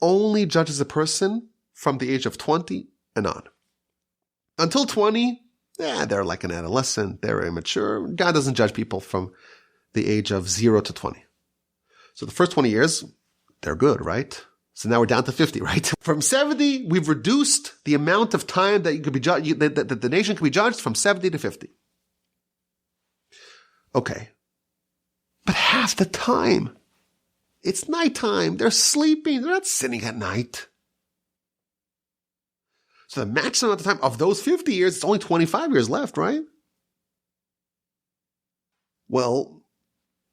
only judges a person from the age of 20 and on. Until 20, they're like an adolescent, they're immature. God doesn't judge people from the age of 0 to 20. So the first 20 years, they're good, right? So now we're down to 50, right? From 70, we've reduced the amount of time that you could be judged, that the nation could be judged from 70 to 50. Okay. But half the time, it's nighttime. They're sleeping. They're not sinning at night. So the maximum amount of time of those 50 years, it's only 25 years left, right? Well,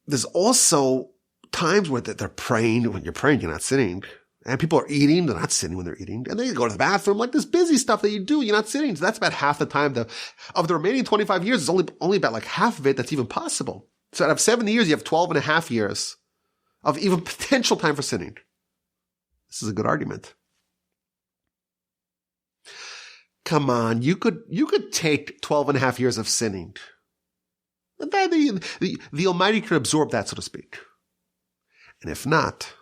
there's also times where they're praying. When you're praying, you're not sinning. And people are eating. They're not sinning when they're eating. And they go to the bathroom, like this busy stuff that you do. You're not sinning. So that's about half the time. Of the remaining 25 years, it's only about like half of it that's even possible. So out of 70 years, you have 12 and a half years of even potential time for sinning. This is a good argument. Come on, you could take 12 and a half years of sinning. The Almighty could absorb that, so to speak. And if not,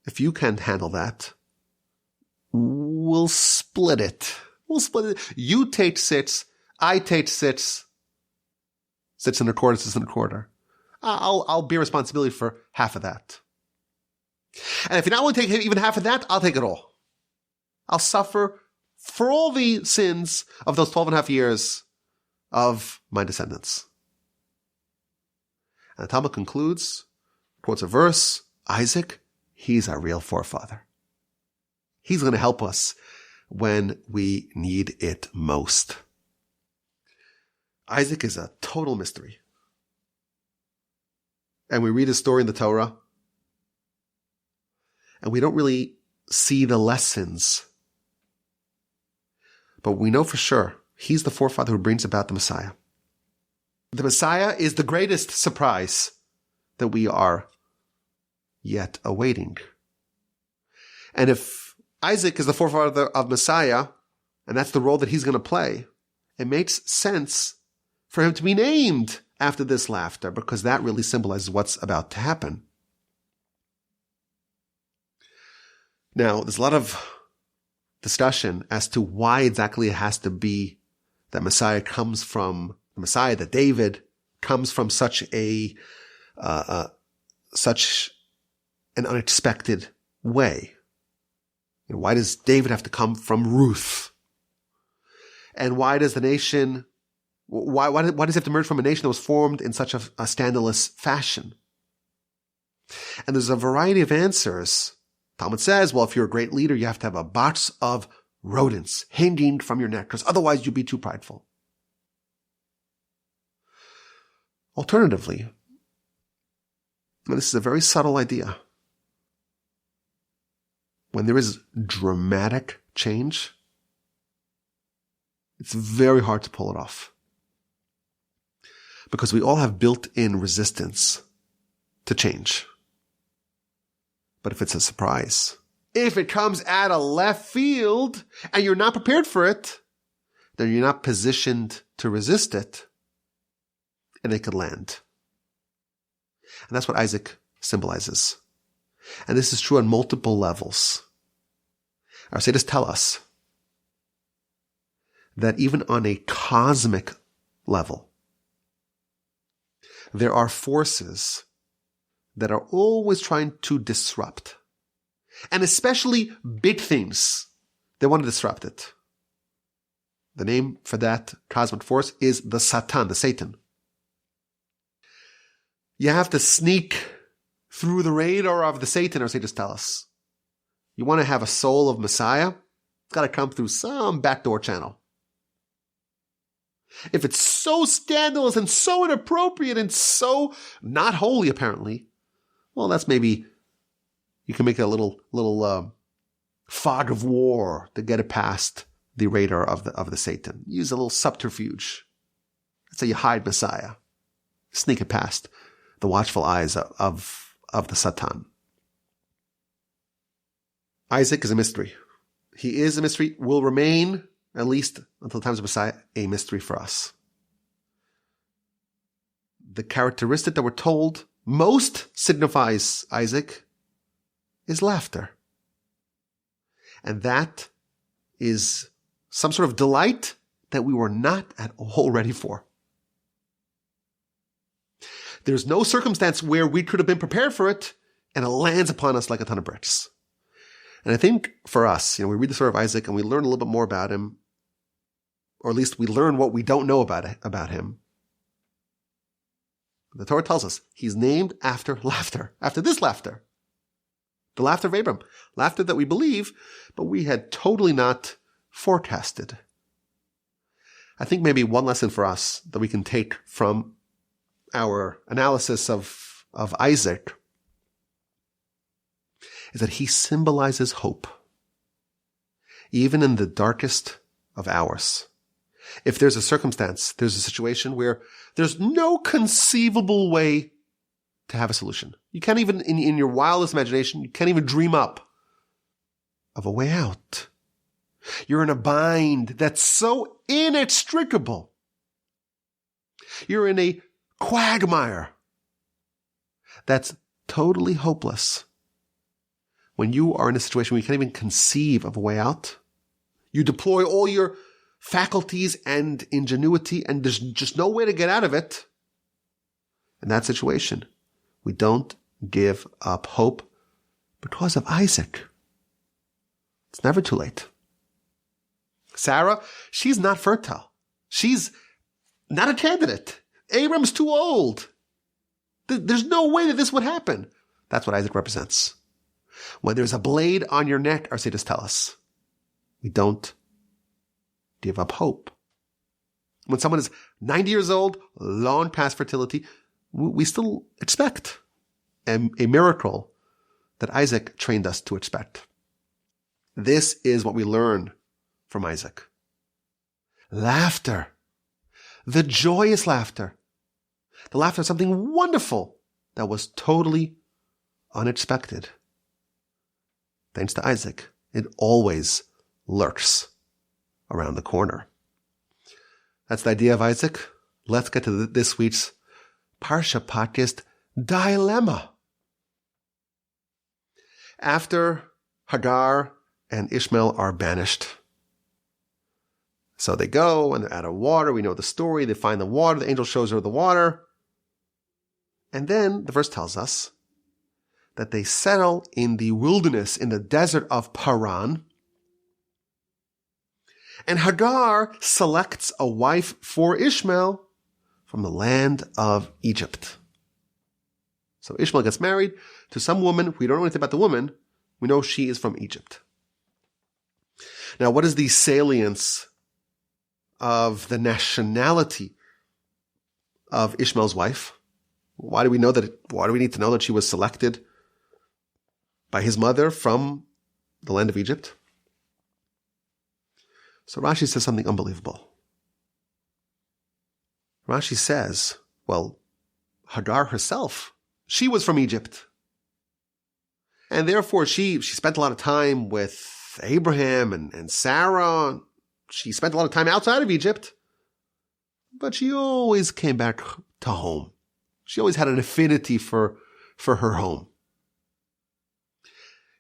if you can't handle that, we'll split it. You take 6, I take 6. 6 1/4, 6 1/4. I'll bear responsibility for half of that. And if you're not willing to take even half of that, I'll take it all. I'll suffer for all the sins of those 12 and a half years of my descendants. And the Talmud concludes, quotes a verse, Isaac, he's our real forefather. He's going to help us when we need it most. Isaac is a total mystery. And we read his story in the Torah, and we don't really see the lessons. But we know for sure he's the forefather who brings about the Messiah. The Messiah is the greatest surprise that we are yet awaiting. And if Isaac is the forefather of Messiah, and that's the role that he's going to play, it makes sense for him to be named after this laughter, because that really symbolizes what's about to happen. Now, there's a lot of discussion as to why exactly it has to be that Messiah comes from the Messiah, that David comes from such an unexpected way. You know, why does David have to come from Ruth? And why does the nation, why does it have to emerge from a nation that was formed in such a scandalous fashion? And there's a variety of answers. Talmud says, well, if you're a great leader, you have to have a box of rodents hanging from your neck, because otherwise you'd be too prideful. Alternatively, and this is a very subtle idea, when there is dramatic change, it's very hard to pull it off. Because we all have built-in resistance to change. But if it's a surprise, if it comes out of left field and you're not prepared for it, then you're not positioned to resist it, and it could land. And that's what Isaac symbolizes. And this is true on multiple levels. Our sages tell us that even on a cosmic level, there are forces that are always trying to disrupt. And especially big things, they want to disrupt it. The name for that cosmic force is the Satan, the Satan. You have to sneak through the radar of the Satan, our sages tell us. You want to have a soul of Messiah? It's got to come through some backdoor channel. If it's so scandalous and so inappropriate and so not holy, apparently, well, that's maybe you can make a little fog of war to get it past the radar of the Satan. Use a little subterfuge. Let's say you hide Messiah, sneak it past the watchful eyes of the Satan. Isaac is a mystery. He is a mystery, will remain, at least until the times of Messiah, a mystery for us. The characteristic that we're told most signifies Isaac is laughter. And that is some sort of delight that we were not at all ready for. There's no circumstance where we could have been prepared for it, and it lands upon us like a ton of bricks. And I think for us, we read the story of Isaac and we learn a little bit more about him, or at least we learn what we don't know about him. The Torah tells us he's named after laughter, after this laughter. The laughter of Abram. Laughter that we believe, but we had totally not forecasted. I think maybe one lesson for us that we can take from our analysis of Isaac is that he symbolizes hope, even in the darkest of hours. If there's a circumstance, there's a situation where there's no conceivable way to have a solution. You can't even, in your wildest imagination, you can't even dream up of a way out. You're in a bind that's so inextricable. You're in a quagmire that's totally hopeless. When you are in a situation where you can't even conceive of a way out, you deploy all your faculties and ingenuity, and there's just no way to get out of it. In that situation, we don't give up hope because of Isaac. It's never too late. Sarah, she's not fertile. She's not a candidate. Abram's too old. There's no way that this would happen. That's what Isaac represents. When there's a blade on your neck, our sages tell us, we don't give up hope. When someone is 90 years old, long past fertility, we still expect a miracle that Isaac trained us to expect. This is what we learn from Isaac. Laughter. The joyous laughter. The laughter of something wonderful that was totally unexpected. Thanks to Isaac, it always lurks around the corner. That's the idea of Isaac. Let's get to this week's Parsha podcast dilemma. After Hagar and Ishmael are banished, so they go and they're out of water. We know the story. They find the water. The angel shows her the water. And then the verse tells us that they settle in the wilderness, in the desert of Paran. And Hagar selects a wife for Ishmael from the land of Egypt. So Ishmael gets married to some woman. We don't know anything about the woman. We know she is from Egypt. Now, what is the salience of the nationality of Ishmael's wife? Why do we need to know that she was selected by his mother from the land of Egypt? So Rashi says something unbelievable. Rashi says, well, Hagar herself, she was from Egypt. And therefore she spent a lot of time with Abraham and Sarah. She spent a lot of time outside of Egypt. But she always came back to home. She always had an affinity for her home.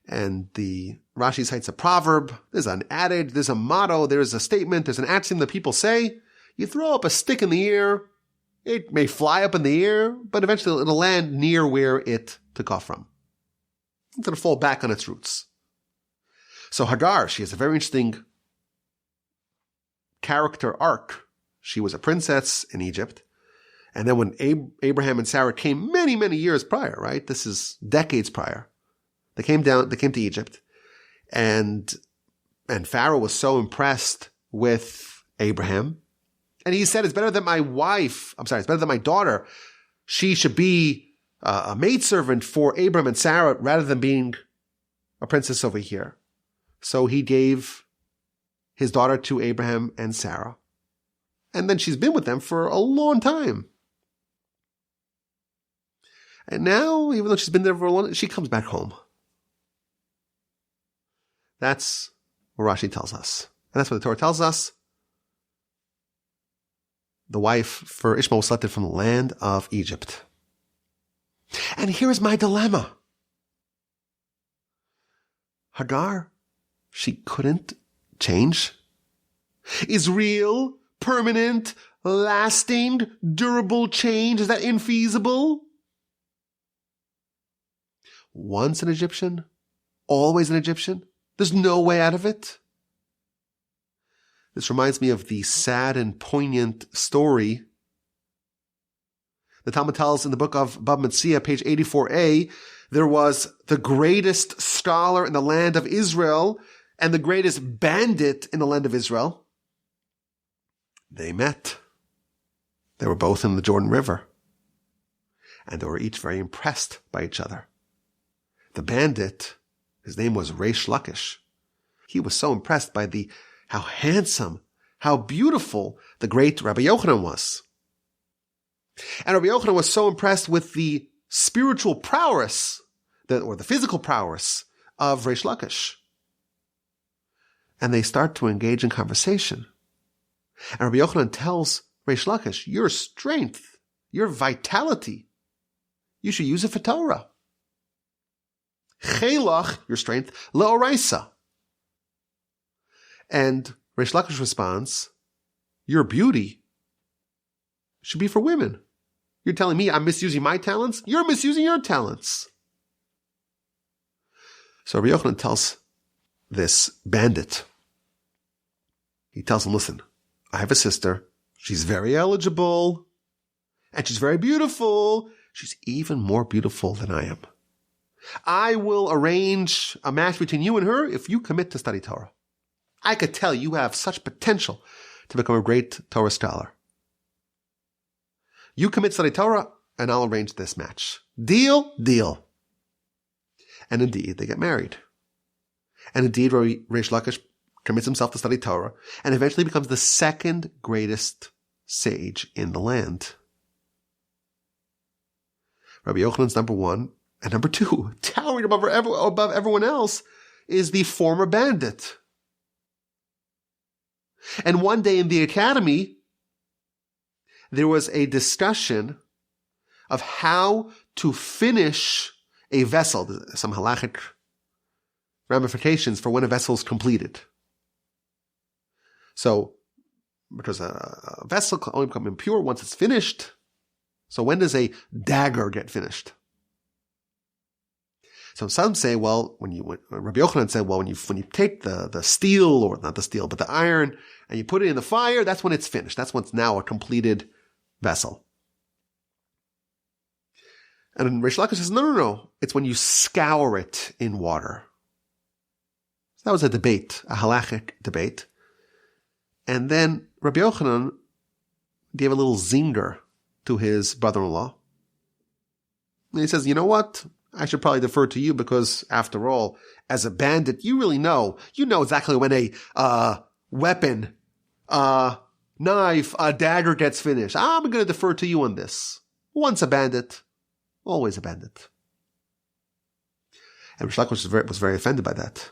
And the Rashi cites a proverb. There's an adage, there's a motto, there's a statement, there's an axiom that people say. You throw up a stick in the air, it may fly up in the air, but eventually it'll land near where it took off from. It's going to fall back on its roots. So Hagar, she has a very interesting character arc. She was a princess in Egypt. And then when Abraham and Sarah came many, many years prior, right? This is decades prior. They came to Egypt. And Pharaoh was so impressed with Abraham. And he said, it's better that my daughter, she should be a maidservant for Abraham and Sarah rather than being a princess over here. So he gave his daughter to Abraham and Sarah. And then she's been with them for a long time. And now, even though she's been there for a long time, she comes back home. That's what Rashi tells us. And that's what the Torah tells us. The wife for Ishmael was selected from the land of Egypt. And here's my dilemma. Hagar, she couldn't change. Is real, permanent, lasting, durable change, is that infeasible? Once an Egyptian, always an Egyptian. There's no way out of it. This reminds me of the sad and poignant story the Talmud tells in the book of Bava Metzia, page 84a. There was the greatest scholar in the land of Israel and the greatest bandit in the land of Israel. They met. They were both in the Jordan River. And they were each very impressed by each other. The bandit, his name was Reish Lakish. He was so impressed by how handsome, how beautiful the great Rabbi Yochanan was. And Rabbi Yochanan was so impressed with the spiritual prowess, or the physical prowess of Reish Lakish. And they start to engage in conversation. And Rabbi Yochanan tells Reish Lakish, your strength, your vitality, you should use it for Torah. Chelach, your strength, leoraisa. And Reish Lakish responds, your beauty should be for women. You're telling me I'm misusing my talents? You're misusing your talents. So Rabbi Yochanan tells this bandit, he tells him, listen, I have a sister. She's very eligible. And she's very beautiful. She's even more beautiful than I am. I will arrange a match between you and her if you commit to study Torah. I could tell you have such potential to become a great Torah scholar. You commit to study Torah, and I'll arrange this match. Deal? Deal. And indeed, they get married. And indeed, Reish Lakish commits himself to study Torah, and eventually becomes the second greatest sage in the land. Rabbi Yochanan's number one, and number two, towering above everyone else, is the former bandit. And one day in the academy, there was a discussion of how to finish a vessel, some halachic ramifications for when a vessel is completed. So, because a vessel can only become impure once it's finished. So when does a dagger get finished? So some say, well, Rabbi Yochanan said, well, when you take the steel, or not the steel, but the iron, and you put it in the fire, that's when it's finished. That's when it's now a completed vessel. And Rish Lakish says, no. It's when you scour it in water. So that was a debate, a halachic debate. And then Rabbi Yochanan gave a little zinger to his brother-in-law. And he says, you know what? I should probably defer to you because, after all, as a bandit, you really know. You know exactly when a weapon, knife, a dagger gets finished. I'm going to defer to you on this. Once a bandit, always a bandit. And Rish Lakish was very offended by that.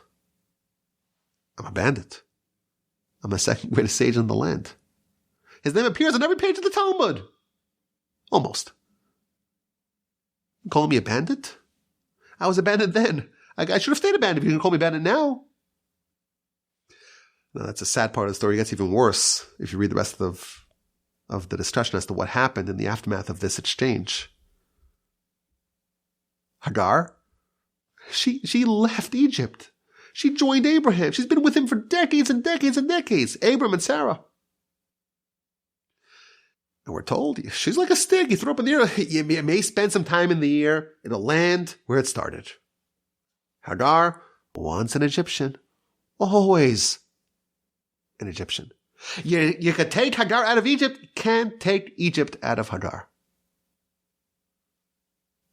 I'm a bandit. I'm the second greatest sage in the land. His name appears on every page of the Talmud. Almost. You calling me a bandit? I was a bandit then. I should have stayed a bandit if you can call me a bandit now. Now, that's a sad part of the story. It gets even worse if you read the rest of the discussion as to what happened in the aftermath of this exchange. Hagar, she left Egypt. She joined Abraham. She's been with him for decades and decades and decades. Abram and Sarah. And we're told she's like a stick. You throw up in the air. You may spend some time in the air. It'll land where it started. Hagar, once an Egyptian, always an Egyptian. You could take Hagar out of Egypt. You can't take Egypt out of Hagar.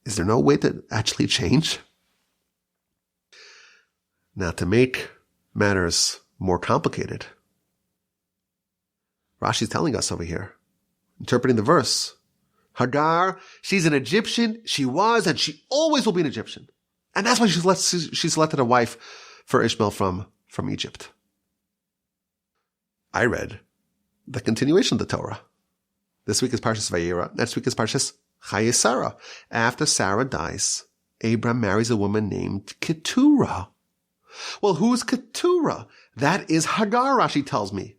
Is there no way to actually change? Now, to make matters more complicated, Rashi's telling us over here, interpreting the verse, Hagar, she's an Egyptian, she was, and she always will be an Egyptian. And that's why she selected a wife for Ishmael from Egypt. I read the continuation of the Torah. This week is Parshas Vayeira. Next week is Parshas Sarah. After Sarah dies, Abram marries a woman named Keturah. Well, who's Keturah? That is Hagar, Rashi tells me.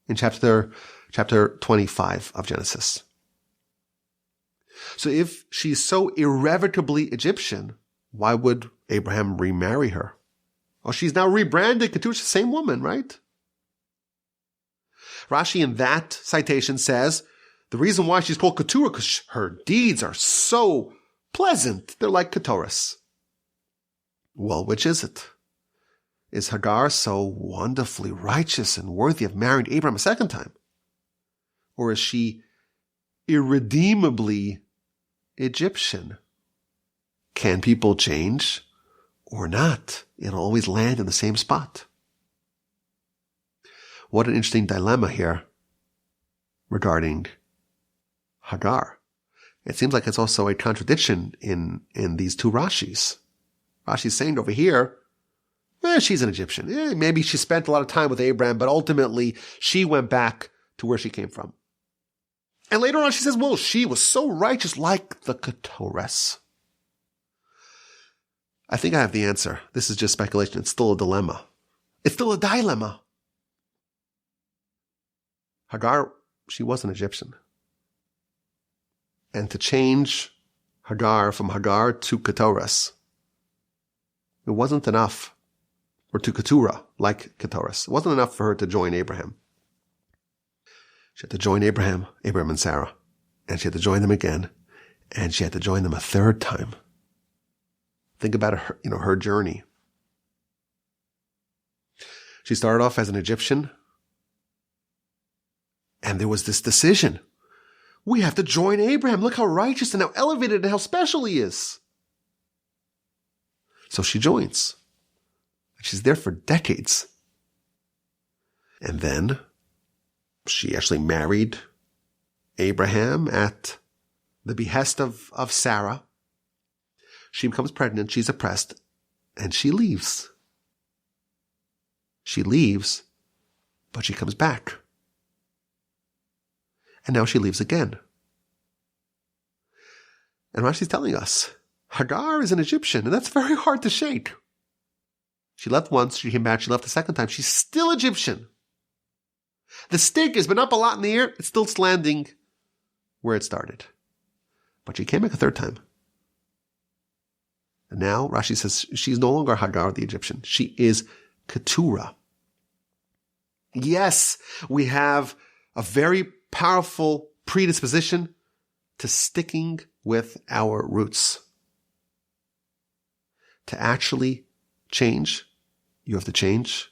In chapter 25 of Genesis. So if she's so irrevocably Egyptian, why would Abraham remarry her? Oh, she's now rebranded Keturah, the same woman, right? Rashi in that citation says, the reason why she's called Keturah, because her deeds are so pleasant. They're like Keturahs. Well, which is it? Is Hagar so wonderfully righteous and worthy of marrying Abraham a second time? Or is she irredeemably Egyptian? Can people change or not? It'll always land in the same spot. What an interesting dilemma here regarding Hagar. It seems like it's also a contradiction in these two Rashis. Rashi's saying over here, she's an Egyptian. Maybe she spent a lot of time with Abraham, but ultimately she went back to where she came from. And later on she says, well, she was so righteous like the Keturahs. I think I have the answer. This is just speculation. It's still a dilemma. It's still a dilemma. Hagar, she was an Egyptian. And to change Hagar from Hagar to Keturahs, it wasn't enough, or to Keturah, like Keturahs. It wasn't enough for her to join Abraham. She had to join Abraham and Sarah. And she had to join them again. And she had to join them a third time. Think about her journey. She started off as an Egyptian. And there was this decision. We have to join Abraham. Look how righteous and how elevated and how special he is. So she joins. She's there for decades. And then she actually married Abraham at the behest of Sarah. She becomes pregnant, she's oppressed, and she leaves. She leaves, but she comes back. And now she leaves again. And Rashi's telling us, Hagar is an Egyptian, and that's very hard to shake. She left once, she came back, she left the second time. She's still Egyptian. The stake has been up a lot in the air, it's still landing where it started. But she came back a third time. And now Rashi says she's no longer Hagar the Egyptian. She is Keturah. Yes, we have a very powerful predisposition to sticking with our roots. To actually change, you have to change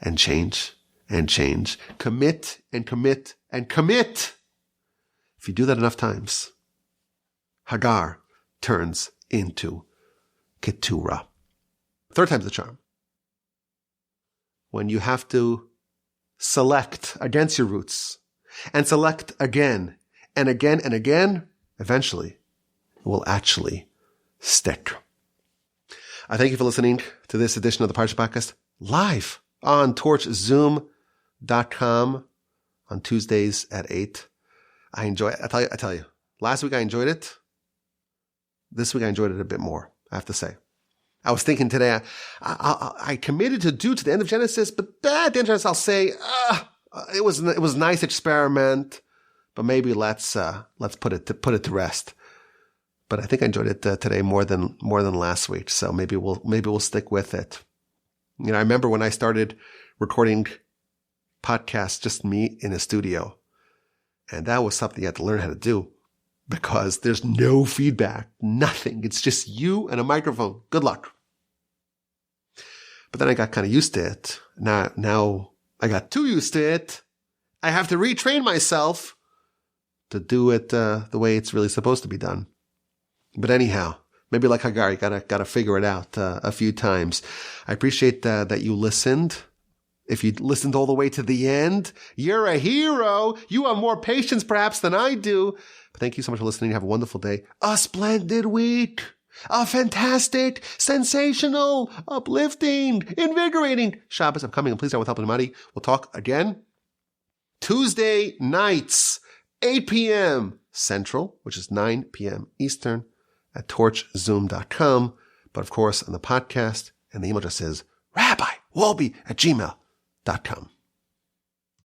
and change and change. Commit and commit and commit. If you do that enough times, Hagar turns into Keturah. Third time's the charm. When you have to select against your roots and select again and again and again, eventually it will actually stick. I thank you for listening to this edition of the Parsha Podcast live on torchzoom.com on Tuesdays at 8. I enjoy it. I tell you, last week I enjoyed it. This week I enjoyed it a bit more, I have to say. I was thinking today, I committed to do to the end of Genesis, but at the end of Genesis I'll say, it was a nice experiment, but maybe let's put it to rest. But I think I enjoyed it today more than last week, so maybe we'll stick with it. You know, I remember when I started recording podcasts, just me in a studio, and that was something you had to learn how to do because there's no feedback, nothing. It's just you and a microphone. Good luck. But then I got kind of used to it. Now I got too used to it. I have to retrain myself to do it the way it's really supposed to be done. But anyhow, maybe like Hagar, you gotta figure it out a few times. I appreciate that you listened. If you listened all the way to the end, you're a hero. You have more patience perhaps than I do. But thank you so much for listening. Have a wonderful day. A splendid week. A fantastic, sensational, uplifting, invigorating Shabbos. I'm coming and pleased out with help and Madi. We'll talk again Tuesday nights, 8 p.m. Central, which is 9 p.m. Eastern at torchzoom.com. But of course, on the podcast, and the email address is rabbiwolbe@gmail.com.